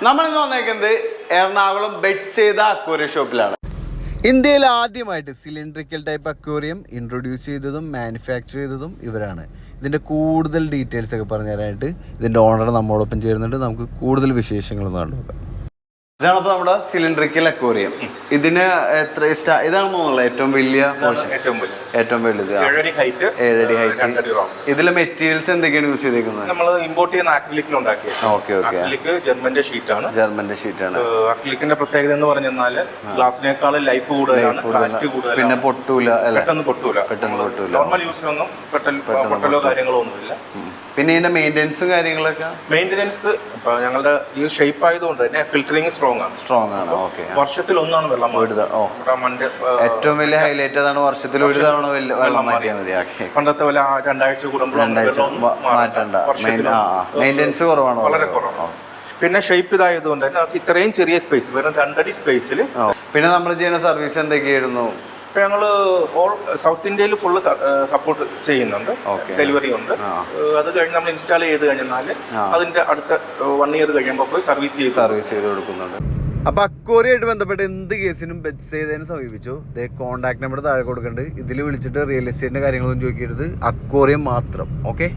നമ്മളിന്ന് വന്നേക്കുന്നത് എറണാകുളം ബെറ്റ്സേദ അക്വേറിയം ഷോപ്പിലാണ്. ഇന്ത്യയിൽ ആദ്യമായിട്ട് സിലിണ്ടറിക്കൽ ടൈപ്പ് അക്വേറിയം ഇൻട്രൊഡ്യൂസ് ചെയ്തതും മാനുഫാക്ചർ ചെയ്തതും ഇവരാണ്. ഇതിൻ്റെ കൂടുതൽ ഡീറ്റെയിൽസ് ഒക്കെ പറഞ്ഞു തരാനായിട്ട് ഇതിൻ്റെ ഓണർ നമ്മളോടൊപ്പം ചേരുന്നുണ്ട്. നമുക്ക് കൂടുതൽ വിശേഷങ്ങളൊന്നും കണ്ടുനോക്കാം. ഇതാണിപ്പോൾ നമ്മുടെ സിലിണ്ടറിക്കൽ അക്വേറിയം. ഇതിന് എത്ര ഇതാണെന്ന് തോന്നുന്നത് ഏറ്റവും വലിയ ഏറ്റവും വലുത് 7 അടി ഹൈറ്റ്. ഇതിലെ മെറ്റീരിയൽസ് എന്തൊക്കെയാണ് യൂസ് ചെയ്തേക്കുന്നത്? നമ്മൾ ഇമ്പോർട്ട് ചെയ്യുന്ന ആക്രിലിക്കിൽ ഉണ്ടാക്കിയത്. ആക്രിലിക് ജർമ്മന്റെ ഷീറ്റാണ്. ആക്രിലിക്കിന്റെ പ്രത്യേകത എന്ന് പറഞ്ഞാൽ ഗ്ലാസിനേക്കാളും ലൈഫ് കൂടുതലാണ്, പിന്നെ പൊട്ടൂല, പെട്ടെന്ന് പൊട്ടൂല. നോർമൽ യൂസിനൊന്നും പൊട്ടലോ കാര്യങ്ങളോ ഒന്നുമില്ല. പിന്നെ ഇതിന്റെ മെയിൻ്റെനൻസും കാര്യങ്ങളൊക്കെ മെയിൻ്റെനൻസ് ഞങ്ങളുടെ ഈ ഷേപ്പ് ആയതുകൊണ്ട് തന്നെ ഫിൽറ്ററിങ് സ്ട്രോങ് ആണ്. ഓക്കെ, വർഷത്തിൽ ഒന്നാണ് വെള്ളം ഏറ്റവും വലിയ ഹൈലൈറ്റ് അതാണ്. വർഷത്തിൽ ഒരു തവണ വെള്ളം മാറ്റിയാൽ മതി. പണ്ടത്തെ പോലെ 2 ആഴ്ച കൂടുമ്പോൾ മാറ്റണ്ട. മെയിൻ്റെനൻസ് കുറവാണ്, വളരെ കുറവാണ്. പിന്നെ ഷേപ്പ് ഇതായതുകൊണ്ട് തന്നെ നമുക്ക് ഇത്രയും ചെറിയ സ്പേസ്, വെറും 2 അടി സ്പേസിൽ. പിന്നെ നമ്മൾ ചെയ്യുന്ന സർവീസ് എന്തൊക്കെയായിരുന്നു? ഇപ്പൊ ഞങ്ങള് ഓൾ സൗത്ത് ഇന്ത്യയിൽ ഫുള്ള് സപ്പോർട്ട് ചെയ്യുന്നുണ്ട്, ഡെലിവറി ഉണ്ട്. അത് കഴിഞ്ഞ് നമ്മൾ ഇൻസ്റ്റാൾ ചെയ്ത് കഴിഞ്ഞാൽ അതിന്റെ അടുത്ത 1 ഇയർ കഴിയുമ്പോൾ സർവീസ് ചെയ്ത് കൊടുക്കുന്നുണ്ട്. അപ്പൊ അക്വേറിയമായിട്ട് ബന്ധപ്പെട്ട് എന്ത് കേസിനും ബെറ്റ്സേദനെ സമീപിച്ചു. കോൺടാക്ട് നമ്പർ താഴെ കൊടുക്കുന്നുണ്ട്. ഇതിൽ വിളിച്ചിട്ട് റിയൽ എസ്റ്റേറ്റിന്റെ കാര്യങ്ങളൊന്നും ചോദിക്കരുത്, അക്വേറിയം മാത്രം. ഓക്കെ.